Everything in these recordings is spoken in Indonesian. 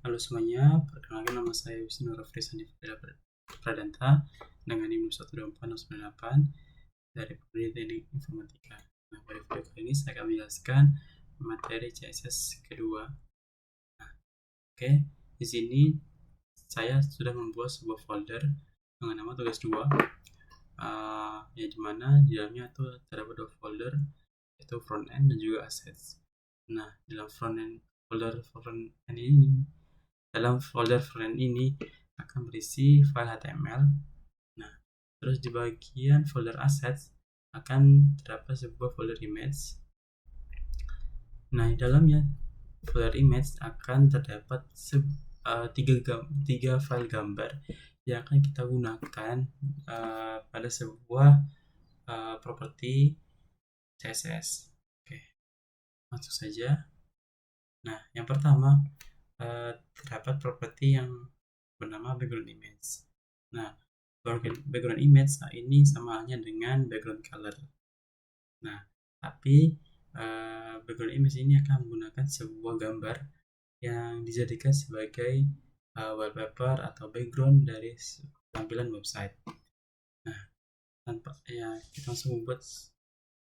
Halo semuanya, perkenalkan nama saya Wisnu Rafri Sandi Pradanta dengan NIM 12468 dari Prodi Teknik Informatika. Nah, pada video kali ini saya akan menjelaskan materi CSS kedua. Nah, oke, di sini saya sudah membuat sebuah folder dengan nama tugas 2, yang dimana di dalamnya itu terdapat dua folder, yaitu front end dan juga assets. Nah, dalam folder front end ini akan berisi file HTML. Nah, terus di bagian folder assets akan terdapat sebuah folder image. Nah, di dalamnya folder image akan terdapat tiga file gambar yang akan kita gunakan pada sebuah properti CSS. Oke, masuk saja. Nah, yang pertama terdapat properti yang bernama background image. Nah, background image ini sama halnya dengan background color. Nah, tapi background image ini akan menggunakan sebuah gambar yang dijadikan sebagai wallpaper atau background dari tampilan website. Nah, kita langsung membuat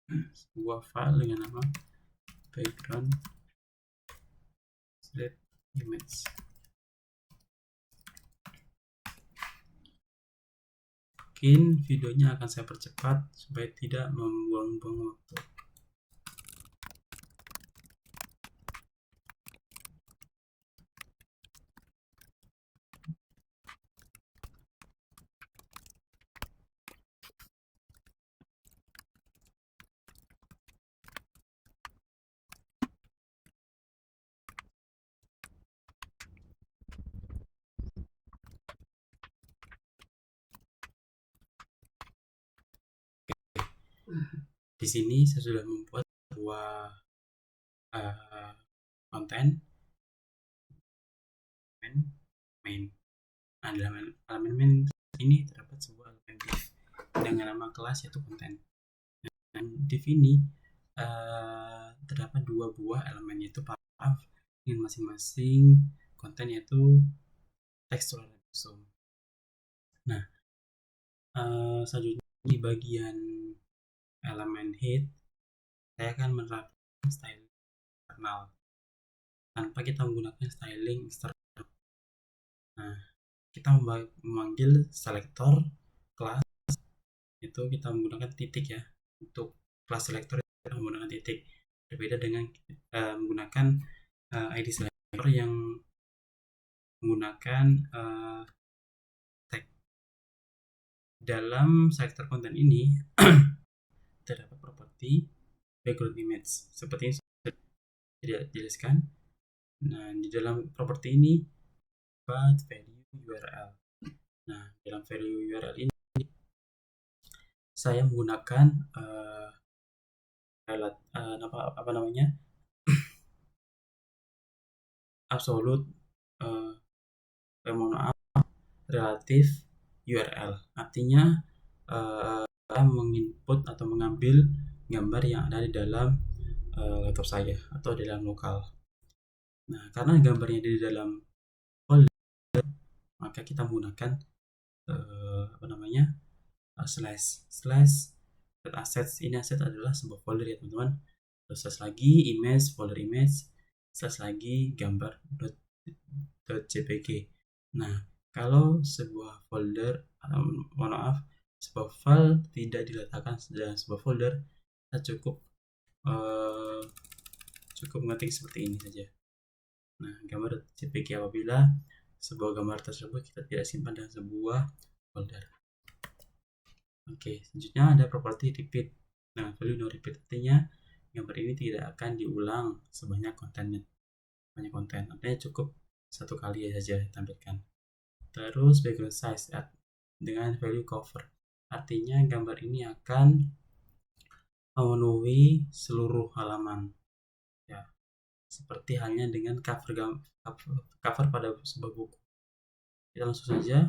sebuah file dengan nama background image. Mungkin videonya akan saya percepat supaya tidak membuang-buang waktu. Di sini saya sudah membuat sebuah konten main. Nah, dalam elemen main ini terdapat sebuah elemen div dengan nama kelas yaitu konten. Dan div ini terdapat dua buah elemen yaitu paragraf dengan masing-masing konten yaitu teks dan resume. Nah, selanjutnya di bagian elemen head saya akan menerapkan styling internal tanpa kita menggunakan styling eksternal. Nah, kita memanggil selector kelas itu kita menggunakan titik ya. Untuk kelas selector kita menggunakan titik, berbeda dengan menggunakan ID selector yang menggunakan tag. Dalam selector konten ini terdapat properti background image seperti yang sudah dijelaskan. Nah, di dalam properti ini dapat value URL. Nah, dalam value URL ini saya menggunakan absolute relatif URL. Artinya menginput atau mengambil gambar yang ada di dalam laptop saya atau di dalam lokal. Nah, karena gambarnya di dalam folder, maka kita menggunakan slash assets. Ini asset adalah sebuah folder ya teman-teman. Terus lagi image, folder image, slash lagi gambar.jpg. Nah, kalau sebuah folder sebuah file tidak diletakkan dalam sebuah folder, kita cukup mengetik seperti ini saja. Nah, gambar.jpg apabila sebuah gambar tersebut kita tidak simpan dalam sebuah folder. Oke, selanjutnya ada properti repeat. Nah, value no repeat artinya gambar ini tidak akan diulang sebanyak konten. Artinya cukup satu kali saja ditampilkan. Terus background size dengan value cover. Artinya gambar ini akan memenuhi seluruh halaman. Ya, seperti halnya dengan cover pada sebuah buku. Kita langsung saja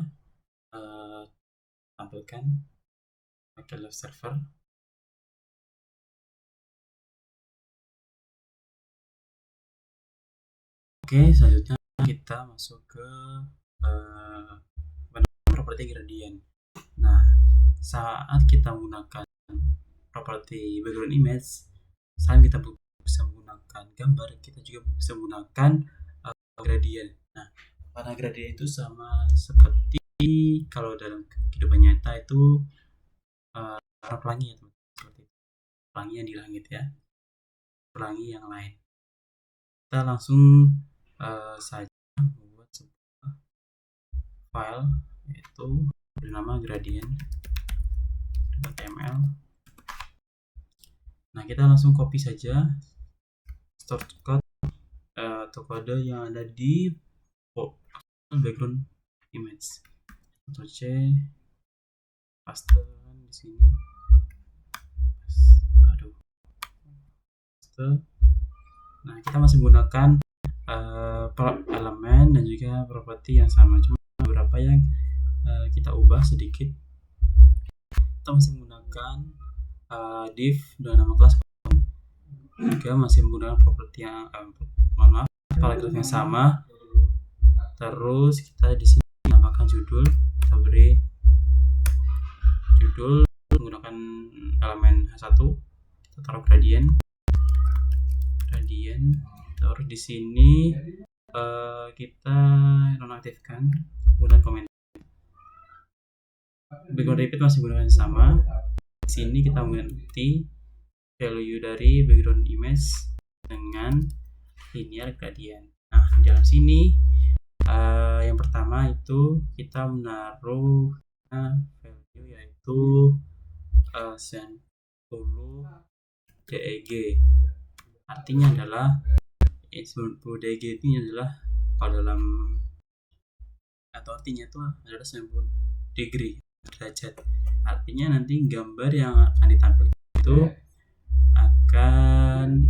tampilkan pakai live server. Oke, selanjutnya kita masuk ke properti gradient. Nah, saat kita menggunakan properti background image, selain kita bisa menggunakan gambar, kita juga bisa menggunakan gradient. Nah, warna gradient itu sama seperti kalau dalam kehidupan nyata itu pelangi ya teman, seperti pelangi yang di langit ya, pelangi yang lain. Kita langsung saja membuat sebuah file yaitu bernama gradient.html. Nah, kita langsung copy saja start code atau kode yang ada di background image. Ctrl C, paste di sini. Paste. Nah, kita masih menggunakan elemen dan juga properti yang sama, cuma beberapa yang kita ubah sedikit. Kita masih menggunakan div dengan nama kelas, juga masih menggunakan properti yang paragraf yang sama. Terus kita di sini menambahkan judul, kita beri judul menggunakan elemen H1, kita taruh gradient. Terus di sini kita nonaktifkan menggunakan komentar. Background repeat masih menggunakan sama. Di sini kita mengganti value dari background image dengan linear gradient. Nah, di dalam sini yang pertama itu kita menaruh value yaitu 90 DEG. Artinya adalah 90 DEG ini adalah kalau dalam atau artinya itu adalah 90 degree derajat. Artinya nanti gambar yang akan ditampilkan itu akan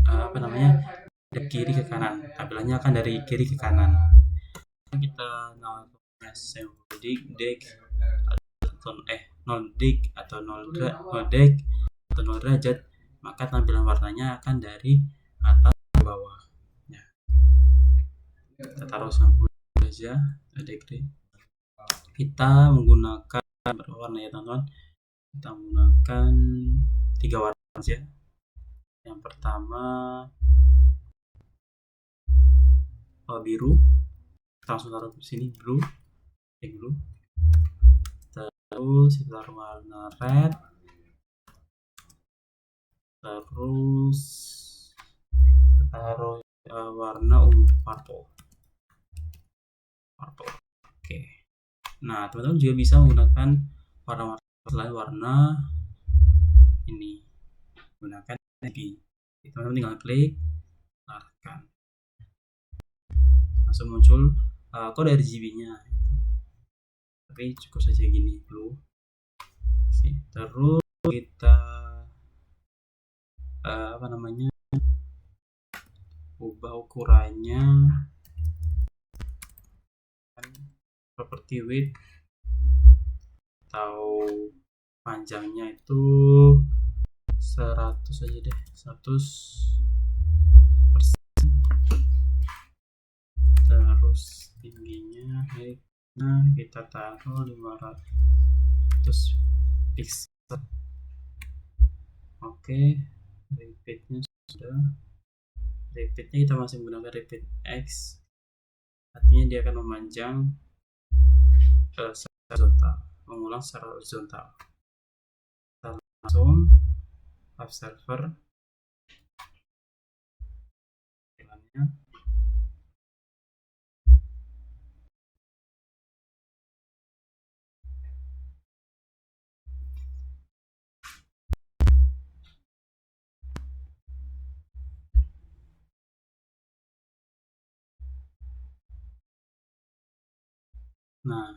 dari kiri ke kanan. Tampilannya akan dari kiri ke kanan. Kita naruhnya 0 deg atau 0 derajat, maka tampilan warnanya akan dari atas ke bawah ya. Kita taruh 90 saja degree. Kita menggunakan berwarna ya teman-teman, kita menggunakan 3 warna saja. Yang pertama biru, kita langsung taruh di sini blue. Terus kita taruh warna red, terus kita taruh warna purple. Oke. Nah, teman-teman juga bisa menggunakan warna selain warna ini, gunakan lagi. Teman-teman tinggal klik, arahkan, langsung muncul kode RGB-nya. Tapi cukup saja gini blue. Terus kita ubah ukurannya, property width atau panjangnya itu 100 aja deh, 100%. Terus tingginya kita taruh 500 pixel. Oke, repeatnya sudah. Repeatnya kita masih menggunakan repeat X, artinya dia akan memanjang secara horizontal, mengulang secara horizontal. Kita langsung live server jalannya. Nah,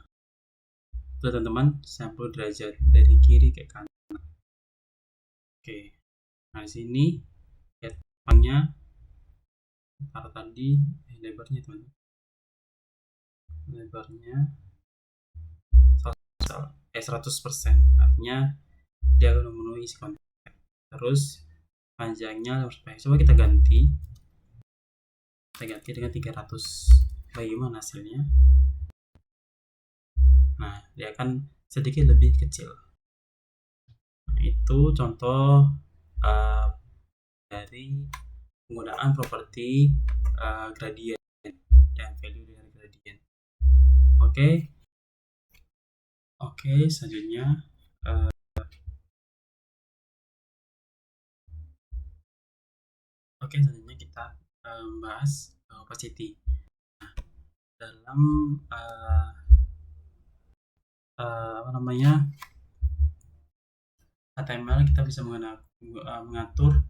itu teman-teman 90 derajat dari kiri ke kanan. Oke, nah di sini lihat panjangnya, taruh tadi lebarnya teman-teman, lebarnya 100%, artinya dia akan memenuhi isi konten. Terus panjangnya 100%. Coba kita ganti dengan 300 bagaimana hasilnya? Nah, dia akan sedikit lebih kecil. Nah, itu contoh dari penggunaan properti gradient dan value dari gradient. Oke, selanjutnya kita bahas opacity. Nah, dalam HTML kita bisa mengatur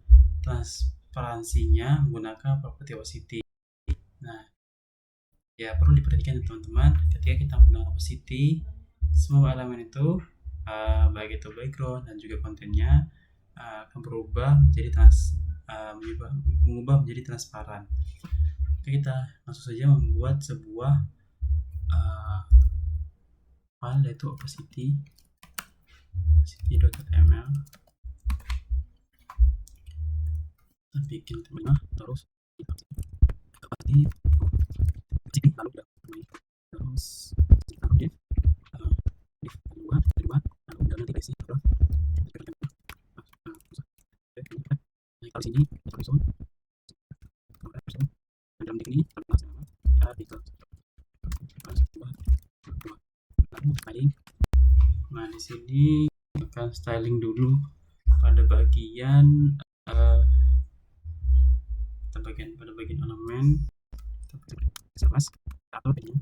transparansinya menggunakan properti opacity. Nah, ya perlu diperhatikan teman-teman, ketika kita menggunakan opacity, semua elemen itu baik itu background dan juga kontennya akan berubah menjadi mengubah menjadi transparan. Oke, kita langsung saja membuat sebuah file yaitu opacity.html. Kita bikin teman terus opacity lalu terus div kedua lalu udah nanti basic kalau sini langsung dalam ini ya lalu styling. Nah, di sini akan styling dulu pada bagian elemen serpas atau ini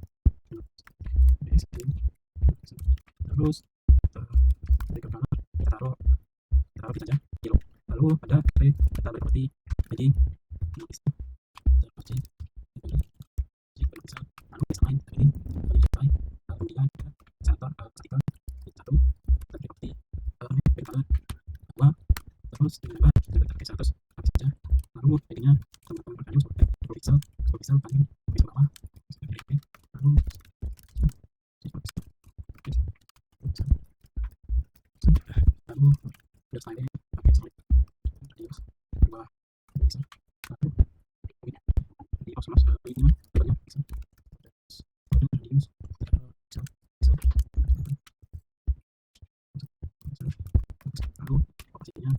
terus kita taruh saja yellow, lalu ada kita berarti heading lalu desain ini kemudian center artikel 1 dan berarti dua terus ditambah saja lalu jadinya teman-teman berkayu seperti pixel paling pixel bawah lalu desainnya pakai solid radius dua pixel lalu di opsimas ini banyak pixel radius lalu opsinya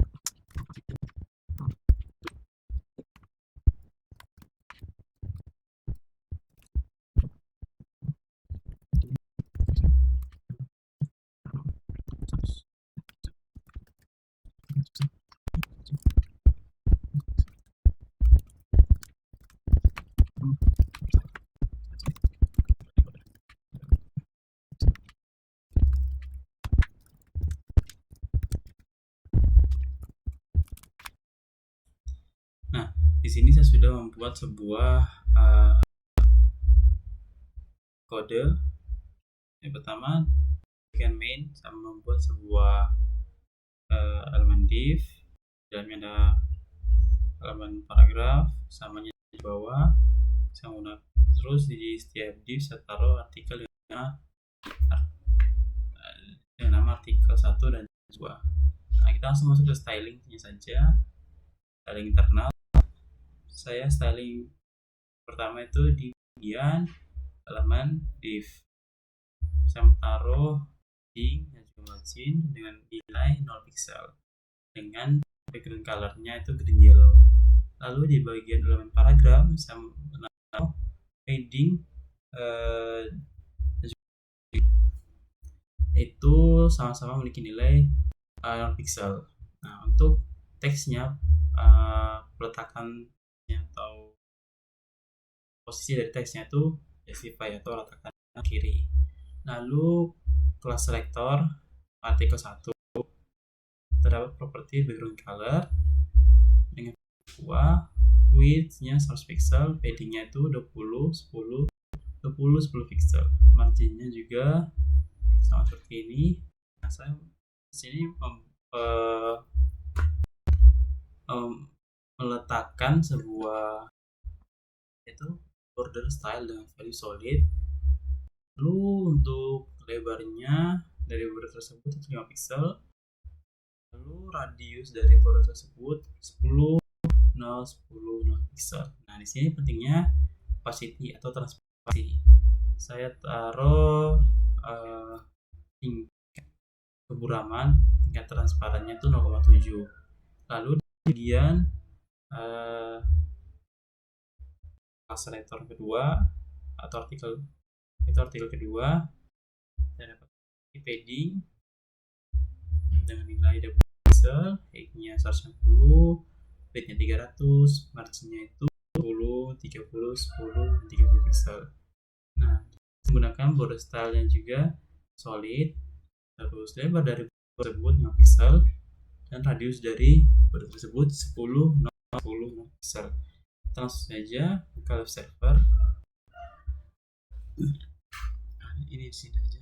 di sini saya sudah membuat sebuah kode. Yang pertama, bagian main saya membuat sebuah elemen div, dalamnya ada elemen paragraf, samanya di bawah. Saya menggunakan terus di setiap div saya taruh artikel dengan nama artikel 1 dan 2. Nah, kita langsung masuk ke stylingnya saja. Styling internal. Saya styling pertama itu di bagian elemen div. Saya taruh heading dan juga margin dengan nilai 0 pixel dengan background colornya itu green yellow. Lalu di bagian elemen paragraf saya menaruh heading itu sama-sama memiliki nilai 0 pixel. Nah, untuk teksnya peletakannya atau posisi dari teksnya itu justify atau letakkan kiri. Lalu kelas selector artikel 1 terdapat properti background color dengan width-nya 100 pixel, padding-nya itu 20 pixel, margin-nya juga sama seperti ini. Nah, saya di sini meletakkan sebuah itu border style dengan value solid. Lalu untuk lebarnya dari border tersebut itu 5 pixel. Lalu radius dari border tersebut 10 pixel. Nah, di sini pentingnya opacity atau transparansi saya taruh tingkat keburaman, tingkat transparannya itu 0,7. Lalu kemudian selektor kedua atau artikel kedua, saya dapat padding dengan nilai 20 pixel, height-nya 160, width-nya 300, margin-nya itu 10, 30, 10, 30 pixel. Nah, menggunakan border style-nya juga solid, terus lebar dari border tersebut 5 pixel dan radius dari border tersebut 10 pixel. Langsung saja buka live server. Ini di sini aja.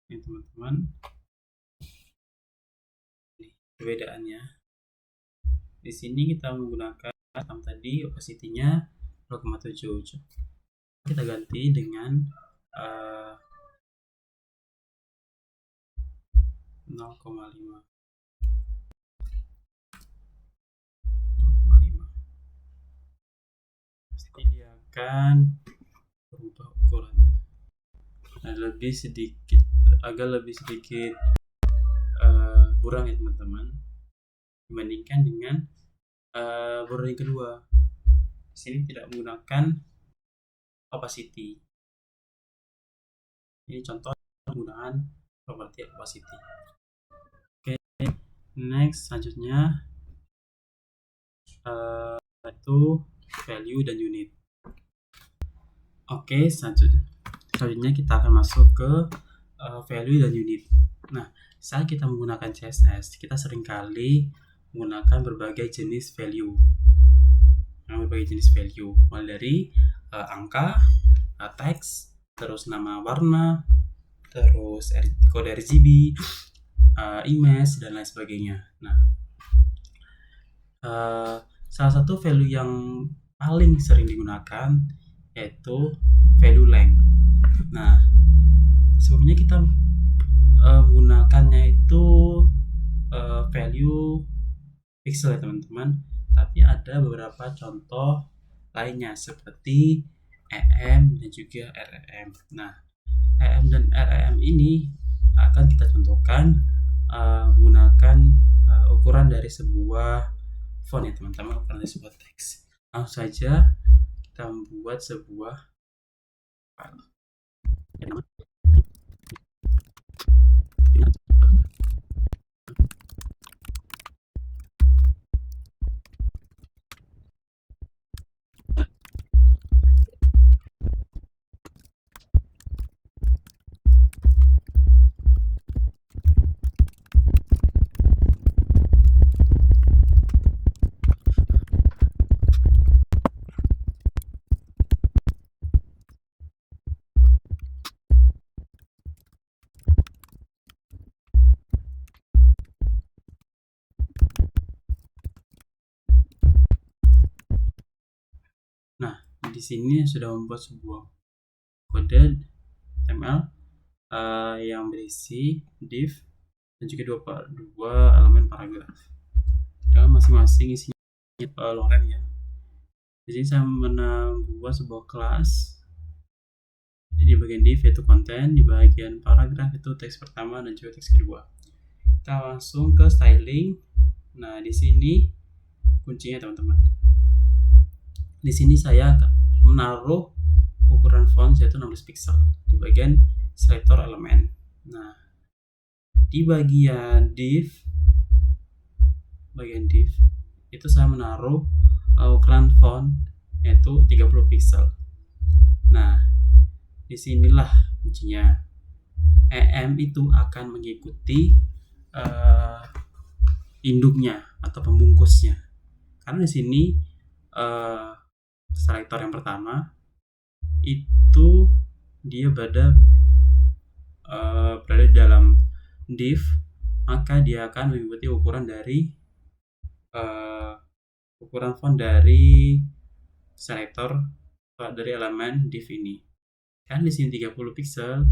Ini teman-teman, ini perbedaannya. Di sini kita menggunakan tadi opacity-nya 0,7. Kita ganti dengan 0,5. Pasti dia akan berubah ukurannya. Nah, agak lebih sedikit buram ya teman-teman, dibandingkan dengan border yang kedua. Di sini tidak menggunakan opacity. Ini contoh penggunaan properti opacity. Oke, next selanjutnya itu value dan unit. Oke, selanjutnya kita akan masuk ke value dan unit. Nah, saat kita menggunakan CSS, kita seringkali menggunakan berbagai jenis value. Mulai dari angka, teks, terus nama warna, terus kode RGB, image, dan lain sebagainya. Nah, salah satu value yang paling sering digunakan yaitu value length. Nah, sebelumnya kita menggunakannya itu value pixel ya teman-teman, tapi ada beberapa contoh lainnya seperti EM dan juga REM. Nah, EM dan REM ini akan kita contohkan menggunakan ukuran dari sebuah font ya teman-teman, ukuran dari sebuah teks. Langsung saja kita membuat sebuah file. Nah, di sini sudah membuat sebuah kode HTML yang berisi div dan juga dua elemen paragraf. Dalam masing-masing isinya loren ya. Di sini saya membuat sebuah kelas. Di bagian div yaitu konten, di bagian paragraf itu teks pertama dan juga teks kedua. Kita langsung ke styling. Nah, di sini kuncinya teman-teman. Di sini saya menaruh ukuran font yaitu 16 pixel di bagian selektor elemen. Nah, di bagian div itu saya menaruh ukuran font yaitu 30 pixel. Nah, disinilah kuncinya. EM itu akan mengikuti induknya atau pembungkusnya. Karena di sini selektor yang pertama itu dia berada di dalam div, maka dia akan mengikuti ukuran dari ukuran font dari selektor dari elemen div ini. Kan di sini 30 pixel,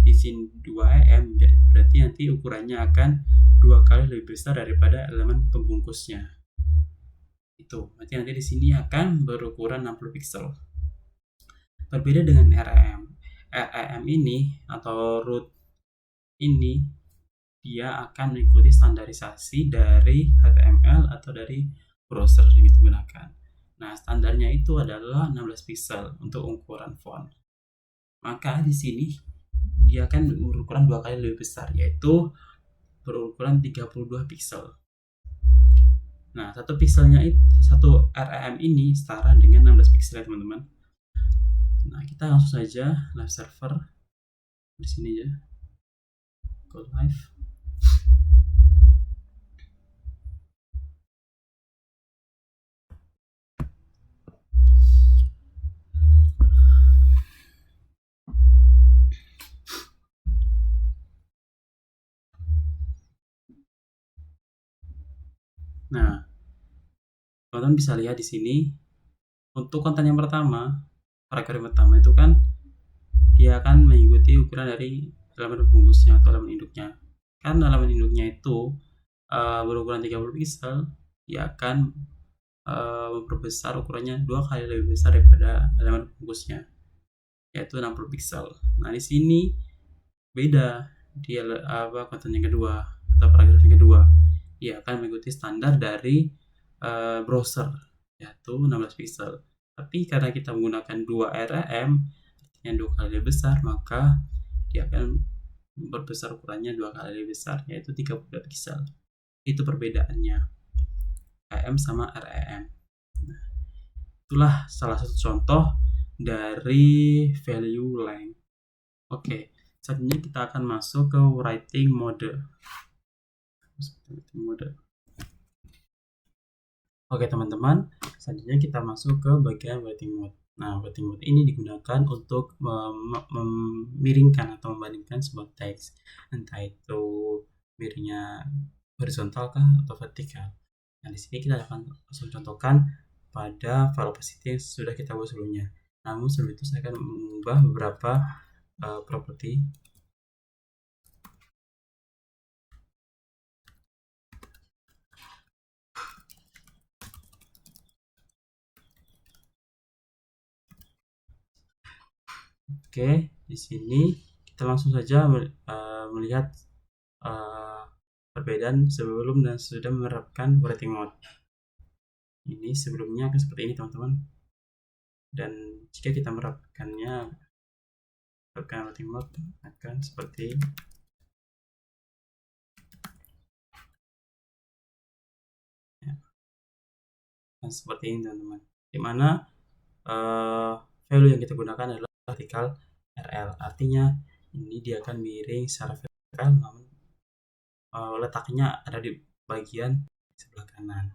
di sini 2 em, berarti nanti ukurannya akan 2 kali lebih besar daripada elemen pembungkusnya. Itu berarti nanti di sini akan berukuran 60 pixel. Berbeda dengan REM. REM ini atau root ini dia akan mengikuti standarisasi dari HTML atau dari browser yang kita gunakan. Nah, standarnya itu adalah 16 pixel untuk ukuran font. Maka di sini dia akan berukuran 2 kali lebih besar, yaitu berukuran 32 pixel. Nah, satu REM ini setara dengan 16 pixel ya teman-teman. Nah, kita langsung saja live server di sini ya. Go live. Nah, teman-teman bisa lihat di sini untuk konten yang pertama, paragraf pertama itu kan dia akan mengikuti ukuran dari elemen pembungkusnya atau elemen induknya. Karena elemen induknya itu berukuran 30 pixel, dia akan memperbesar ukurannya 2 kali lebih besar daripada elemen pembungkusnya, yaitu 60 pixel. Nah, di sini beda di konten yang kedua atau paragraf yang kedua. Dia akan mengikuti standar dari browser, yaitu 16 pixel. Tapi karena kita menggunakan 2 REM yang 2 kali lebih besar, maka dia akan berbesar ukurannya 2 kali lebih besar, yaitu 32 pixel. Itu perbedaannya REM sama REM. Nah, itulah salah satu contoh dari value length. Oke, selanjutnya kita akan masuk ke writing mode. Oke teman-teman, selanjutnya kita masuk ke bagian writing mode. Nah, writing mode ini digunakan untuk memiringkan atau membandingkan sebuah teks, entah itu miringnya horizontal kah atau vertikal. Nah, di sini kita akan langsung contohkan pada file opacity yang sudah kita buat sebelumnya. Namun sebelum itu saya akan mengubah beberapa properti. Oke, di sini kita langsung saja melihat perbedaan sebelum dan sudah menerapkan writing mode. Ini sebelumnya akan seperti ini teman-teman. Dan jika kita menerapkan writing mode akan seperti ya. Dan seperti ini teman-teman. Dimana value yang kita gunakan adalah vertikal RL, artinya ini dia akan miring secara vertikal, namun letaknya ada di bagian sebelah kanan.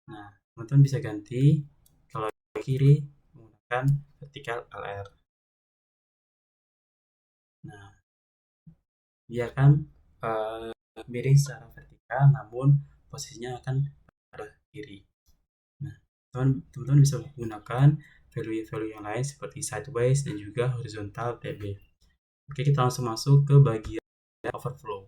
Nah, teman-teman bisa ganti kalau kiri menggunakan vertikal LR. Nah, dia akan miring secara vertikal, namun posisinya akan pada kiri. Nah, teman-teman bisa menggunakan value-value yang lain seperti sideways dan juga horizontal TB. Oke, kita langsung masuk ke bagian overflow.